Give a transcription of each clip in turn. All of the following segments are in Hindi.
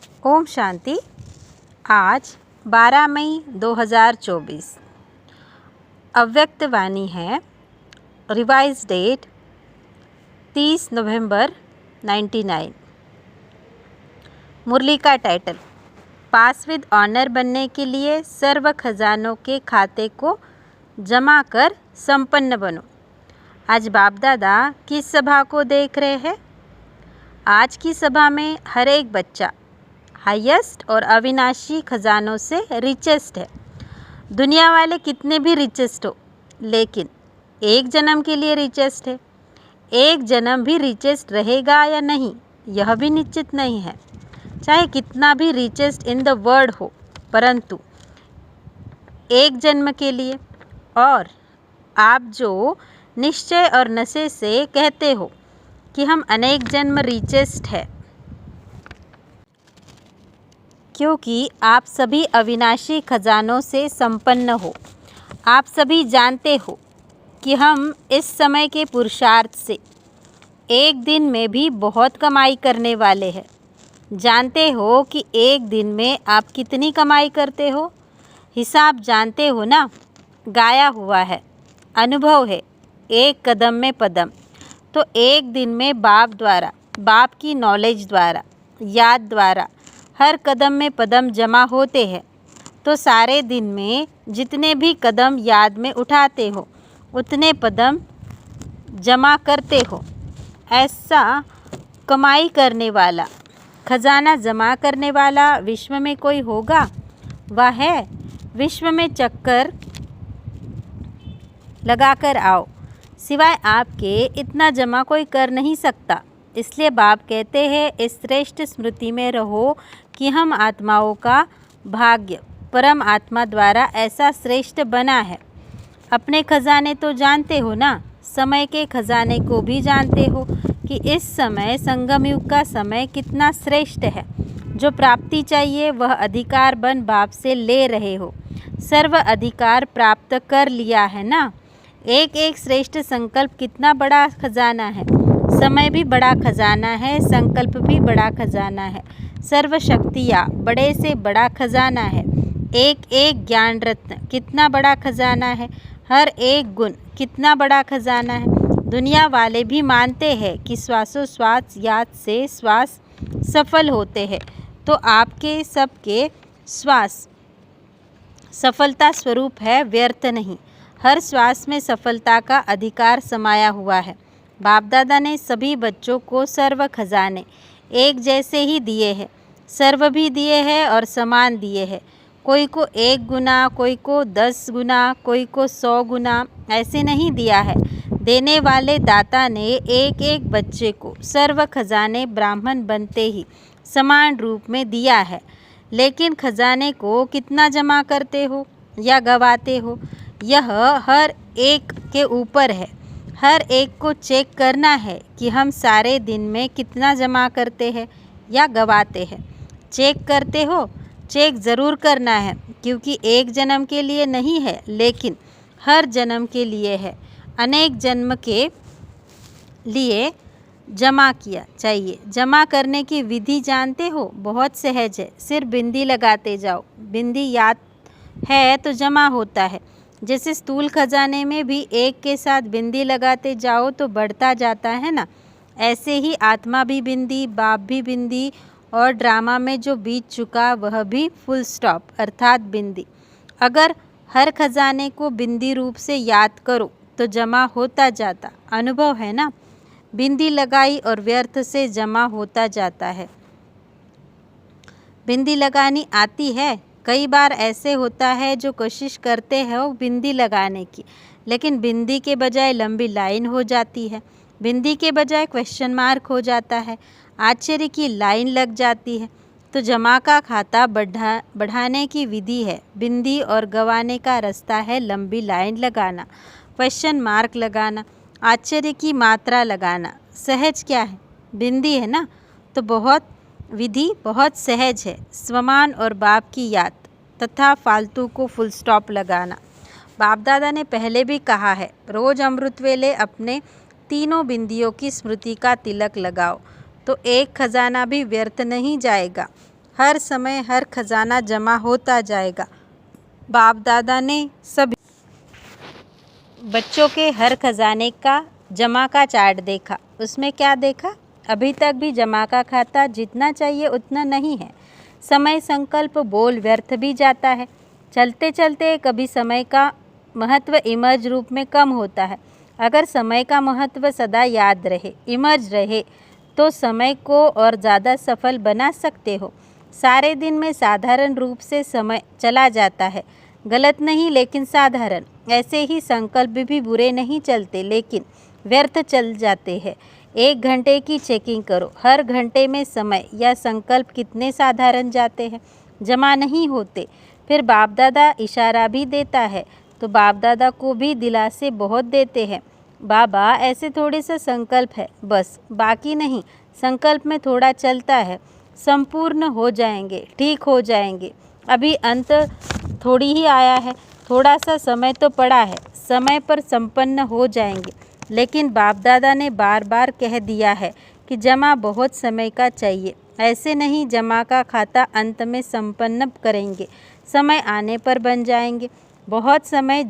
ओम शांति। आज 12 मई 2024 अव्यक्त वाणी है। रिवाइज डेट 30 नवंबर 99। मुरली का टाइटल पास विद ऑनर बनने के लिए सर्व खजानों के खाते को जमा कर संपन्न बनो। आज बाप दादा किस सभा को देख रहे हैं? आज की सभा में हर एक बच्चा हाईएस्ट और अविनाशी खजानों से रिचेस्ट है। दुनिया वाले कितने भी रिचेस्ट हो, लेकिन एक जन्म के लिए रिचेस्ट है। एक जन्म भी रिचेस्ट रहेगा या नहीं, यह भी निश्चित नहीं है। चाहे कितना भी रिचेस्ट इन द वर्ल्ड हो, परंतु एक जन्म के लिए। और आप जो निश्चय और नशे से कहते हो कि हम अनेक जन्म रिचेस्ट है, क्योंकि आप सभी अविनाशी खजानों से संपन्न हो। आप सभी जानते हो कि हम इस समय के पुरुषार्थ से एक दिन में भी बहुत कमाई करने वाले हैं। जानते हो कि एक दिन में आप कितनी कमाई करते हो? हिसाब जानते हो ना? गाया हुआ है, अनुभव है, एक कदम में पदम। तो एक दिन में बाप द्वारा, बाप की नॉलेज द्वारा, याद द्वारा हर कदम में पदम जमा होते हैं। तो सारे दिन में जितने भी कदम याद में उठाते हो, उतने पदम जमा करते हो। ऐसा कमाई करने वाला, खजाना जमा करने वाला विश्व में कोई होगा? वह है, विश्व में चक्कर लगाकर आओ, सिवाय आपके इतना जमा कोई कर नहीं सकता। इसलिए बाप कहते हैं इस श्रेष्ठ स्मृति में रहो कि हम आत्माओं का भाग्य परम आत्मा द्वारा ऐसा श्रेष्ठ बना है। अपने खजाने तो जानते हो ना? समय के खजाने को भी जानते हो कि इस समय संगम युग का समय कितना श्रेष्ठ है। जो प्राप्ति चाहिए वह अधिकार बन बाप से ले रहे हो। सर्व अधिकार प्राप्त कर लिया है ना? एक एक श्रेष्ठ संकल्प कितना बड़ा खजाना है। समय भी बड़ा खजाना है, संकल्प भी बड़ा खजाना है, सर्व शक्तियाँ बड़े से बड़ा खजाना है। एक एक ज्ञान रत्न कितना बड़ा खजाना है। हर एक गुण कितना बड़ा खजाना है। दुनिया वाले भी मानते हैं कि श्वासोश्वास याद से श्वास सफल होते हैं, तो आपके सबके श्वास सफलता स्वरूप है, व्यर्थ नहीं। हर श्वास में सफलता का अधिकार समाया हुआ है। बाप दादा ने सभी बच्चों को सर्व खजाने एक जैसे ही दिए हैं, सर्व भी दिए हैं और समान दिए हैं। कोई को 1 गुना, कोई को 10 गुना, कोई को 100 गुना, ऐसे नहीं दिया है। देने वाले दाता ने एक एक बच्चे को सर्व खजाने ब्राह्मण बनते ही समान रूप में दिया है। लेकिन खजाने को कितना जमा करते हो या गवाते हो, यह हर एक के ऊपर है। हर एक को चेक करना है कि हम सारे दिन में कितना जमा करते हैं या गवाते हैं। चेक करते हो? चेक ज़रूर करना है, क्योंकि एक जन्म के लिए नहीं है, लेकिन हर जन्म के लिए है। अनेक जन्म के लिए जमा किया चाहिए। जमा करने की विधि जानते हो? बहुत सहज है। सिर्फ बिंदी लगाते जाओ। बिंदी याद है तो जमा होता है। जैसे स्थूल खजाने में भी एक के साथ बिंदी लगाते जाओ तो बढ़ता जाता है ना, ऐसे ही आत्मा भी बिंदी, बाप भी बिंदी, और ड्रामा में जो बीत चुका वह भी फुल स्टॉप अर्थात बिंदी। अगर हर खजाने को बिंदी रूप से याद करो तो जमा होता जाता। अनुभव है ना? बिंदी लगाई और व्यर्थ से जमा होता जाता है। बिंदी लगानी आती है? कई बार ऐसे होता है जो कोशिश करते हैं वो बिंदी लगाने की, लेकिन बिंदी के बजाय लंबी लाइन हो जाती है। बिंदी के बजाय क्वेश्चन मार्क हो जाता है। आश्चर्य की लाइन लग जाती है। तो जमा का खाता बढ़ाने की विधि है बिंदी, और गवाने का रास्ता है लंबी लाइन लगाना, क्वेश्चन मार्क लगाना, आश्चर्य की मात्रा लगाना। सहज क्या है? बिंदी है ना? तो बहुत विधि बहुत सहज है। स्वमान और बाप की याद तथा फालतू को फुल स्टॉप लगाना। बाप दादा ने पहले भी कहा है, रोज़ अमृत वेले अपने तीनों बिंदियों की स्मृति का तिलक लगाओ तो एक खजाना भी व्यर्थ नहीं जाएगा। हर समय हर खजाना जमा होता जाएगा। बाप दादा ने सभी बच्चों के हर खजाने का जमा का चार्ट देखा। उसमें क्या देखा? अभी तक भी जमा का खाता जितना चाहिए उतना नहीं है। समय संकल्प बोल व्यर्थ भी जाता है। चलते चलते कभी समय का महत्व इमर्ज रूप में कम होता है। अगर समय का महत्व सदा याद रहे, इमर्ज रहे, तो समय को और ज़्यादा सफल बना सकते हो। सारे दिन में साधारण रूप से समय चला जाता है। गलत नहीं, लेकिन साधारण। ऐसे ही संकल्प भी बुरे नहीं चलते, लेकिन व्यर्थ चल जाते हैं। 1 घंटे की चेकिंग करो। हर घंटे में समय या संकल्प कितने साधारण जाते हैं, जमा नहीं होते। फिर बाप दादा इशारा भी देता है तो बाप दादा को भी दिलासे बहुत देते हैं। बाबा ऐसे थोड़े सा संकल्प है बस, बाकी नहीं। संकल्प में थोड़ा चलता है, संपूर्ण हो जाएंगे, ठीक हो जाएंगे। अभी अंत थोड़ी ही आया है, थोड़ा सा समय तो पड़ा है, समय पर संपन्न हो जाएंगे। लेकिन बाप दादा ने बार बार कह दिया है कि जमा बहुत समय का चाहिए। ऐसे नहीं जमा का खाता अंत में संपन्न करेंगे, समय आने पर बन जाएंगे। बहुत समय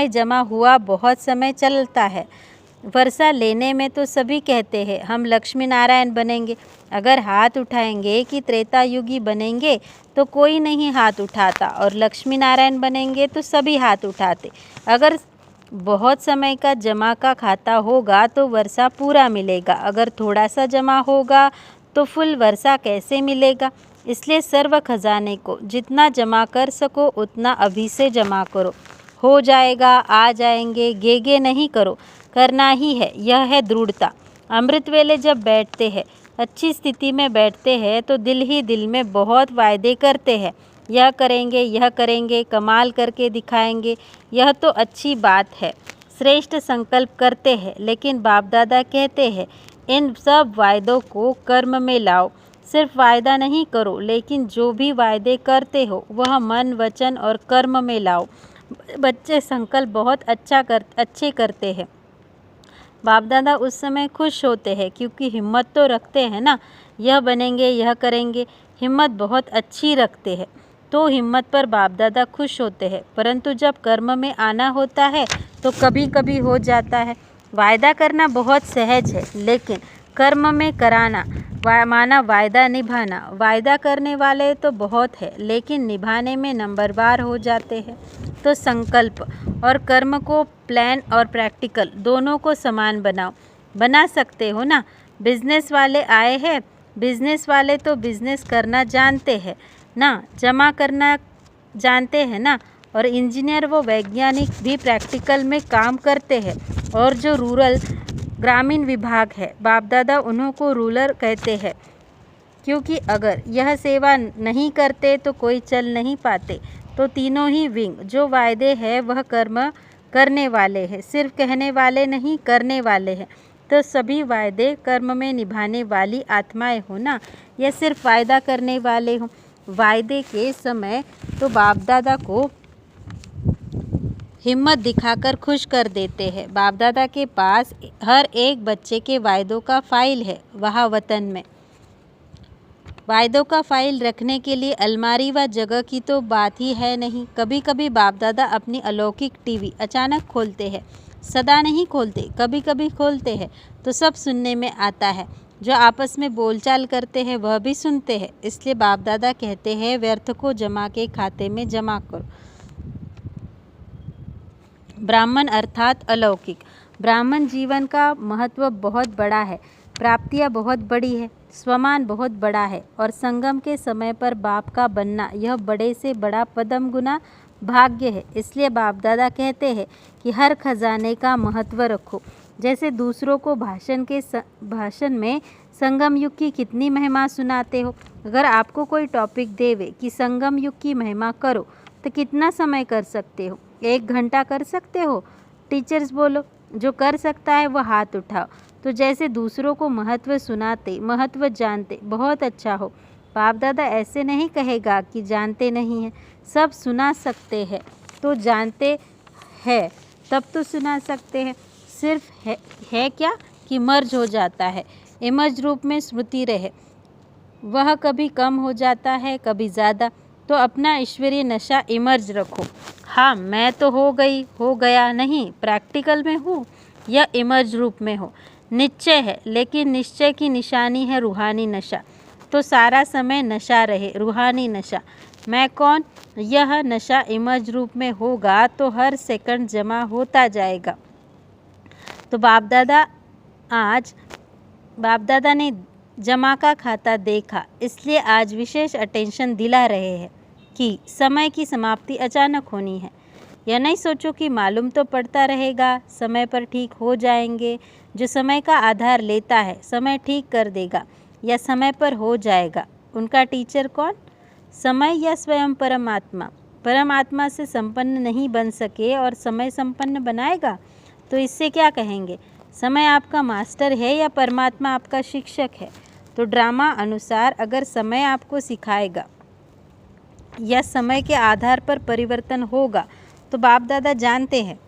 जमा हुआ, बहुत समय चलता है। वर्षा लेने में तो सभी कहते हैं हम लक्ष्मी नारायण बनेंगे। अगर हाथ उठाएंगे कि त्रेता युगी बनेंगे तो कोई नहीं हाथ उठाता, और लक्ष्मी नारायण बनेंगे तो सभी हाथ उठाते। अगर बहुत समय का जमा का खाता होगा तो वर्षा पूरा मिलेगा। अगर थोड़ा सा जमा होगा तो फुल वर्षा कैसे मिलेगा? इसलिए सर्व खजाने को जितना जमा कर सको उतना अभी से जमा करो। हो जाएगा, आ जाएंगे, गेगे नहीं करो, करना ही है। यह है दृढ़ता। अमृत वेले जब बैठते हैं, अच्छी स्थिति में बैठते हैं तो दिल ही दिल में बहुत वायदे करते हैं। यह करेंगे, कमाल करके दिखाएंगे। यह तो अच्छी बात है, श्रेष्ठ संकल्प करते हैं। लेकिन बाप दादा कहते हैं इन सब वायदों को कर्म में लाओ। सिर्फ वायदा नहीं करो, लेकिन जो भी वायदे करते हो वह मन, वचन और कर्म में लाओ। बच्चे संकल्प बहुत अच्छे करते हैं। बाप दादा उस समय खुश होते हैं क्योंकि हिम्मत तो रखते हैं ना, यह बनेंगे, यह करेंगे। हिम्मत बहुत अच्छी रखते हैं तो हिम्मत पर बाप दादा खुश होते हैं। परंतु जब कर्म में आना होता है तो कभी कभी हो जाता है। वायदा करना बहुत सहज है, लेकिन कर्म में कराना माना वायदा निभाना। वायदा करने वाले तो बहुत है, लेकिन निभाने में नंबरवार हो जाते हैं। तो संकल्प और कर्म को प्लान और प्रैक्टिकल दोनों को समान बनाओ। बना सकते हो ना? बिजनेस वाले आए हैं, बिजनेस वाले तो बिजनेस करना जानते हैं ना, जमा करना जानते हैं ना। और इंजीनियर व वैज्ञानिक भी प्रैक्टिकल में काम करते हैं। और जो रूरल ग्रामीण विभाग है, बाप दादा उन्हों को रूरल कहते हैं, क्योंकि अगर यह सेवा नहीं करते तो कोई चल नहीं पाते। तो तीनों ही विंग जो वायदे हैं वह कर्म करने वाले हैं, सिर्फ कहने वाले नहीं, करने वाले हैं। तो सभी वायदे कर्म में निभाने वाली आत्माएं हो ना, या सिर्फ वायदा करने वाले हों? वायदे के समय तो बाप दादा को हिम्मत दिखाकर खुश कर देते हैं। बाप दादा के पास हर एक बच्चे के वायदों का फाइल है। वहाँ वतन में वायदों का फाइल रखने के लिए अलमारी व जगह की तो बात ही है नहीं। कभी कभी बाप दादा अपनी अलौकिक टीवी अचानक खोलते हैं, सदा नहीं खोलते, कभी कभी खोलते हैं तो सब सुनने में आता है। जो आपस में बोलचाल करते हैं वह भी सुनते हैं। इसलिए बाप दादा कहते हैं व्यर्थ को जमा के खाते में जमा करो। ब्राह्मण अर्थात अलौकिक। ब्राह्मण जीवन का महत्व बहुत बड़ा है, प्राप्तियाँ बहुत बड़ी है, स्वमान बहुत बड़ा है, और संगम के समय पर बाप का बनना यह बड़े से बड़ा पदम गुना भाग्य है। इसलिए बाप दादा कहते हैं कि हर खजाने का महत्व रखो। जैसे दूसरों को भाषण में संगम युग की कितनी महिमा सुनाते हो। अगर आपको कोई टॉपिक देवे कि संगम युग की महिमा करो तो कितना समय कर सकते हो? 1 घंटा कर सकते हो? टीचर्स बोलो, जो कर सकता है वो हाथ उठाओ। तो जैसे दूसरों को महत्व सुनाते, महत्व जानते, बहुत अच्छा हो। बाप दादा ऐसे नहीं कहेगा कि जानते नहीं हैं, सब सुना सकते हैं। तो जानते हैं तब तो सुना सकते हैं। सिर्फ है क्या कि मर्ज हो जाता है, इमर्ज रूप में स्मृति रहे। वह कभी कम हो जाता है, कभी ज़्यादा। तो अपना ईश्वरीय नशा इमर्ज रखो। हाँ, मैं तो हो गई, हो गया नहीं, प्रैक्टिकल में हूँ या इमर्ज रूप में हो, निश्चय है, लेकिन निश्चय की निशानी है रूहानी नशा। तो सारा समय नशा रहे, रूहानी नशा। मैं कौन? यह नशा इमर्ज रूप में होगा तो हर सेकंड जमा होता जाएगा। तो बाप दादा ने जमा का खाता देखा, इसलिए आज विशेष अटेंशन दिला रहे हैं कि समय की समाप्ति अचानक होनी है। यह नहीं सोचो कि मालूम तो पड़ता रहेगा, समय पर ठीक हो जाएंगे। जो समय का आधार लेता है, समय ठीक कर देगा या समय पर हो जाएगा। उनका टीचर कौन? समय या स्वयं परमात्मा? परमात्मा से संपन्न नहीं बन सके और समय संपन्न बनाएगा, तो इससे क्या कहेंगे? समय आपका मास्टर है या परमात्मा आपका शिक्षक है? तो ड्रामा अनुसार अगर समय आपको सिखाएगा या समय के आधार पर परिवर्तन होगा, तो बाप दादा जानते हैं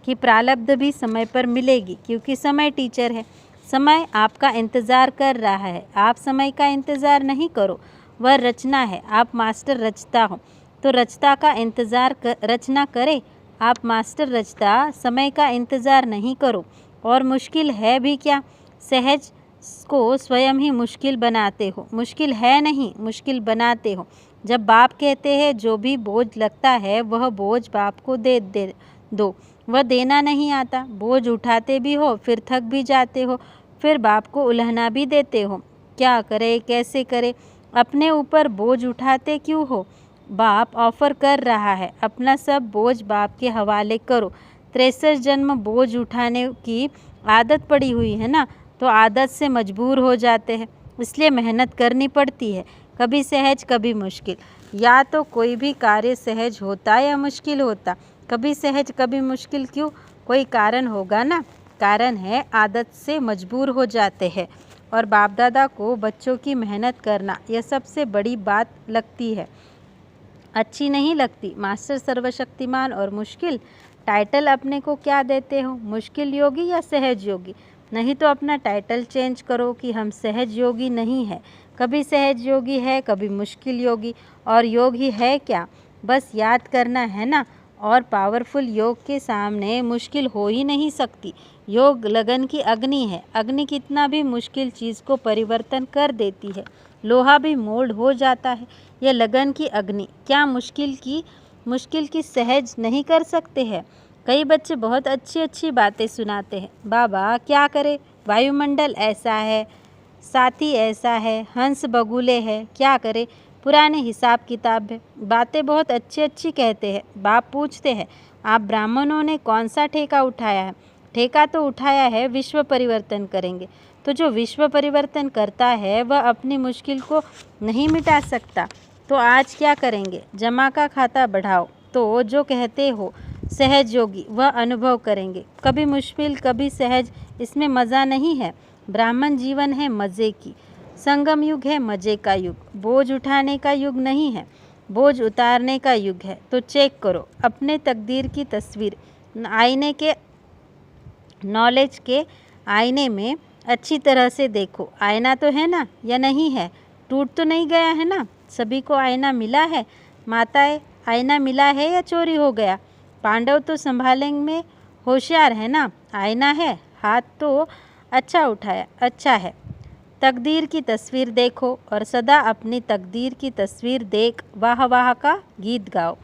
कि प्रारब्ध भी समय पर मिलेगी, क्योंकि समय टीचर है। समय आपका इंतज़ार कर रहा है, आप समय का इंतज़ार नहीं करो, वह रचना है, आप मास्टर रचता हो। तो रचता का इंतज़ार रचना करे, आप मास्टर रचता समय का इंतज़ार नहीं करो। और मुश्किल है भी क्या? सहज को स्वयं ही मुश्किल बनाते हो। मुश्किल है नहीं, मुश्किल बनाते हो। जब बाप कहते हैं जो भी बोझ लगता है वह बोझ बाप को दे दो, वह देना नहीं आता। बोझ उठाते भी हो, फिर थक भी जाते हो, फिर बाप को उलहना भी देते हो। क्या करे, कैसे करे? अपने ऊपर बोझ उठाते क्यों हो? बाप ऑफर कर रहा है, अपना सब बोझ बाप के हवाले करो। 63 जन्म बोझ उठाने की आदत पड़ी हुई है ना, तो आदत से मजबूर हो जाते हैं, इसलिए मेहनत करनी पड़ती है, कभी सहज कभी मुश्किल। या तो कोई भी कार्य सहज होता या मुश्किल होता, कभी सहज कभी मुश्किल क्यों? कोई कारण होगा ना। कारण है आदत से मजबूर हो जाते हैं। और बाप दादा को बच्चों की मेहनत करना यह सबसे बड़ी बात लगती है, अच्छी नहीं लगती। मास्टर सर्वशक्तिमान और मुश्किल टाइटल अपने को क्या देते हो? मुश्किल योगी या सहज योगी? नहीं तो अपना टाइटल चेंज करो कि हम सहज योगी नहीं है, कभी सहज योगी है, कभी मुश्किल योगी। और योग ही है क्या? बस याद करना है ना। और पावरफुल योग के सामने मुश्किल हो ही नहीं सकती। योग लगन की अग्नि है, अग्नि कितना भी मुश्किल चीज़ को परिवर्तन कर देती है, लोहा भी मोल्ड हो जाता है। यह लगन की अग्नि क्या मुश्किल की सहज नहीं कर सकते हैं? कई बच्चे बहुत अच्छी अच्छी बातें सुनाते हैं, बाबा क्या करे, वायुमंडल ऐसा है, साथी ऐसा है, हंस बगुले हैं, क्या करे, पुराने हिसाब किताब है। बातें बहुत अच्छी अच्छी कहते हैं। बाप पूछते हैं, आप ब्राह्मणों ने कौन सा ठेका उठाया है? ठेका तो उठाया है विश्व परिवर्तन करेंगे। तो जो विश्व परिवर्तन करता है वह अपनी मुश्किल को नहीं मिटा सकता। तो आज क्या करेंगे? जमा का खाता बढ़ाओ। तो जो कहते हो सहज योगी वह अनुभव करेंगे, कभी मुश्किल कभी सहज, इसमें मज़ा नहीं है। ब्राह्मण जीवन है मज़े की, संगम युग है मज़े का युग, बोझ उठाने का युग नहीं है, बोझ उतारने का युग है। तो चेक करो अपने तकदीर की तस्वीर, आईने के नॉलेज के आईने में अच्छी तरह से देखो। आईना तो है ना या नहीं है? टूट तो नहीं गया है ना? सभी को आईना मिला है? माताएं, आईना मिला है या चोरी हो गया? पांडव तो संभालने में होशियार है ना। आईना है, हाथ तो अच्छा उठाया, अच्छा है। तकदीर की तस्वीर देखो और सदा अपनी तकदीर की तस्वीर देख वाह वाह का गीत गाओ।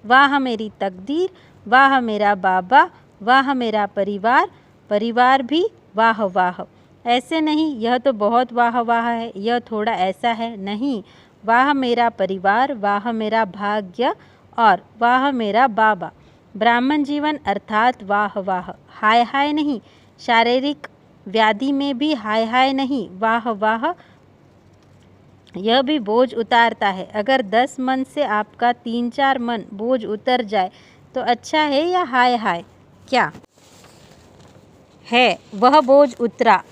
वाह मेरी तकदीर, वाह मेरा बाबा, वाह मेरा परिवार, परिवार भी वाह वाह। ऐसे नहीं यह तो बहुत वाह वाह है, यह थोड़ा ऐसा है, नहीं। वाह मेरा परिवार, वाह मेरा भाग्य और वाह मेरा बाबा। ब्राह्मण जीवन अर्थात वाह वाह, हाय हाय नहीं। शारीरिक व्याधि में भी हाय हाय नहीं, वाह वाह। यह भी बोझ उतारता है। अगर 10 मन से आपका 3-4 मन बोझ उतर जाए तो अच्छा है या हाय हाय? क्या है वह बोझ उतरा?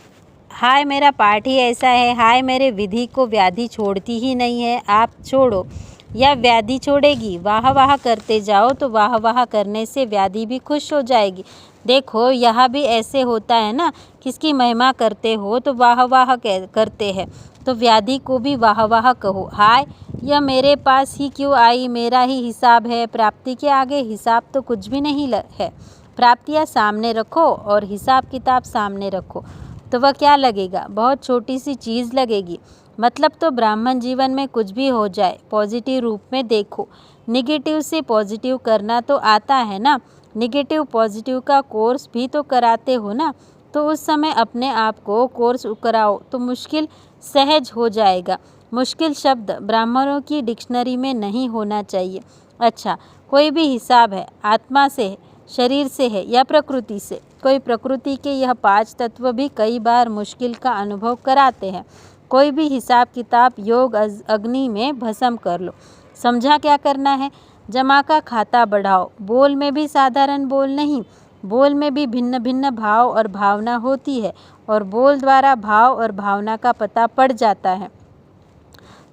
हाय मेरा पाठ ही ऐसा है, हाय मेरे विधि को व्याधि छोड़ती ही नहीं है। आप छोड़ो, या व्याधि छोड़ेगी। वाह वाह करते जाओ तो वाह वाह करने से व्याधि भी खुश हो जाएगी। देखो यहाँ भी ऐसे होता है ना, किसकी महिमा करते हो तो वाह वाह करते हैं, तो व्याधि को भी वाह वाह कहो। हाय यह मेरे पास ही क्यों आई, मेरा ही हिसाब है। प्राप्ति के आगे हिसाब तो कुछ भी नहीं है। प्राप्तियाँ सामने रखो और हिसाब किताब सामने रखो तो वह क्या लगेगा, बहुत छोटी सी चीज़ लगेगी। मतलब तो ब्राह्मण जीवन में कुछ भी हो जाए पॉजिटिव रूप में देखो। निगेटिव से पॉजिटिव करना तो आता है ना, निगेटिव पॉजिटिव का कोर्स भी तो कराते हो ना, तो उस समय अपने आप को कोर्स कराओ तो मुश्किल सहज हो जाएगा। मुश्किल शब्द ब्राह्मणों की डिक्शनरी में नहीं होना चाहिए। अच्छा, कोई भी हिसाब है, आत्मा से है, शरीर से है या प्रकृति से। कोई प्रकृति के यह 5 तत्व भी कई बार मुश्किल का अनुभव कराते हैं। कोई भी हिसाब किताब योग अग्नि में भस्म कर लो। समझा क्या करना है, जमा का खाता बढ़ाओ। बोल में भी साधारण बोल नहीं, बोल में भी भिन्न भिन्न भाव और भावना होती है और बोल द्वारा भाव और भावना का पता पड़ जाता है।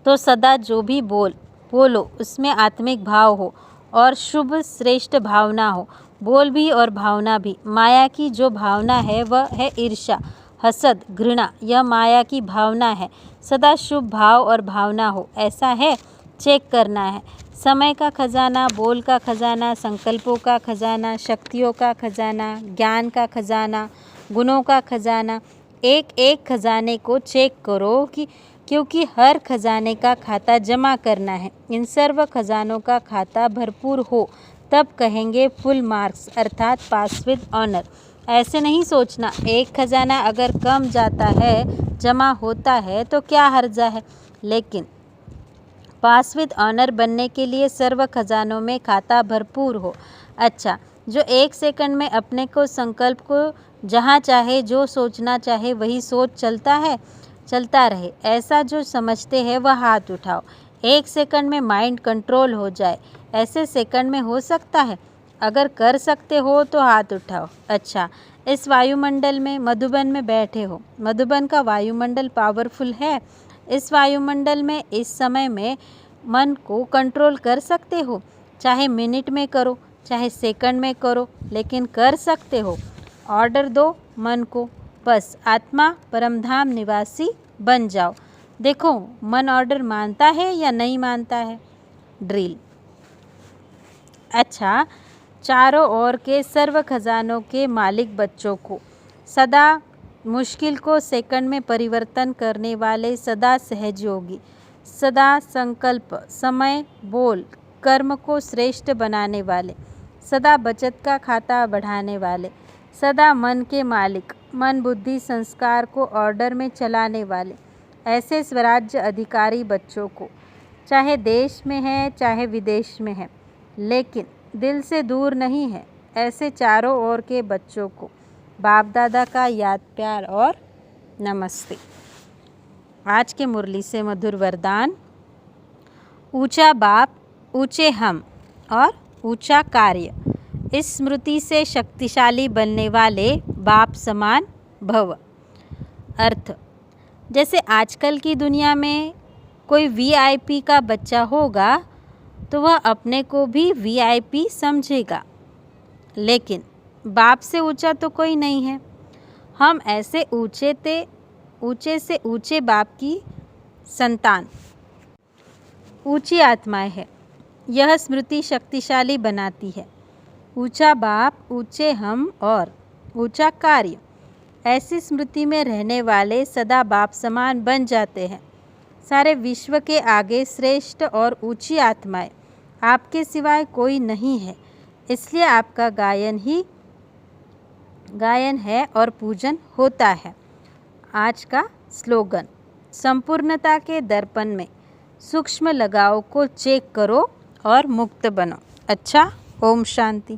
तो सदा जो भी बोलो उसमें आत्मिक भाव हो और शुभ श्रेष्ठ भावना हो। बोल भी और भावना भी। माया की जो भावना है वह है ईर्ष्या, हसद, घृणा। यह माया की भावना है। सदा शुभ भाव और भावना हो, ऐसा है, चेक करना है। समय का खजाना, बोल का खजाना, संकल्पों का खजाना, शक्तियों का खजाना, ज्ञान का खजाना, गुणों का खजाना। एक एक खजाने को चेक करो क्योंकि हर खजाने का खाता जमा करना है। इन सर्व खजानों का खाता भरपूर हो तब कहेंगे फुल मार्क्स अर्थात पास विद ऑनर। ऐसे नहीं सोचना एक खजाना अगर कम जाता है, जमा होता है तो क्या हर्जा है, लेकिन पास विद ऑनर बनने के लिए सर्व खजानों में खाता भरपूर हो। अच्छा, जो 1 सेकंड में अपने को संकल्प को जहाँ चाहे जो सोचना चाहे वही सोच चलता रहे, ऐसा जो समझते हैं वह हाथ उठाओ। 1 सेकंड में माइंड कंट्रोल हो जाए, ऐसे सेकंड में हो सकता है? अगर कर सकते हो तो हाथ उठाओ। अच्छा, इस वायुमंडल में मधुबन में बैठे हो, मधुबन का वायुमंडल पावरफुल है। इस वायुमंडल में इस समय में मन को कंट्रोल कर सकते हो, चाहे मिनट में करो चाहे सेकंड में करो, लेकिन कर सकते हो। ऑर्डर दो मन को, बस आत्मा परमधाम निवासी बन जाओ। देखो मन ऑर्डर मानता है या नहीं मानता है। ड्रिल। अच्छा, चारों ओर के सर्व खजानों के मालिक बच्चों को, सदा मुश्किल को सेकंड में परिवर्तन करने वाले, सदा सहयोगी, सदा संकल्प, समय, बोल, कर्म को श्रेष्ठ बनाने वाले, सदा बचत का खाता बढ़ाने वाले, सदा मन के मालिक, मन बुद्धि संस्कार को ऑर्डर में चलाने वाले, ऐसे स्वराज्य अधिकारी बच्चों को, चाहे देश में है चाहे विदेश में है लेकिन दिल से दूर नहीं है, ऐसे चारों ओर के बच्चों को बाप दादा का याद प्यार और नमस्ते। आज के मुरली से मधुर वरदान। ऊंचा बाप, ऊंचे हम और ऊंचा कार्य। इस स्मृति से शक्तिशाली बनने वाले बाप समान भव। अर्थ, जैसे आजकल की दुनिया में कोई VIP का बच्चा होगा तो वह अपने को भी VIP समझेगा, लेकिन बाप से ऊंचा तो कोई नहीं है। हम ऐसे ऊंचे से ऊंचे बाप की संतान, ऊंची आत्माएं हैं। यह स्मृति शक्तिशाली बनाती है। ऊंचा बाप, ऊंचे हम और ऊंचा कार्य। ऐसी स्मृति में रहने वाले सदा बाप समान बन जाते हैं। सारे विश्व के आगे श्रेष्ठ और ऊंची आत्माएं आपके सिवाय कोई नहीं है, इसलिए आपका गायन है और पूजन होता है। आज का स्लोगन, संपूर्णता के दर्पण में सूक्ष्म लगाव को चेक करो और मुक्त बनो। अच्छा, ओम शांति।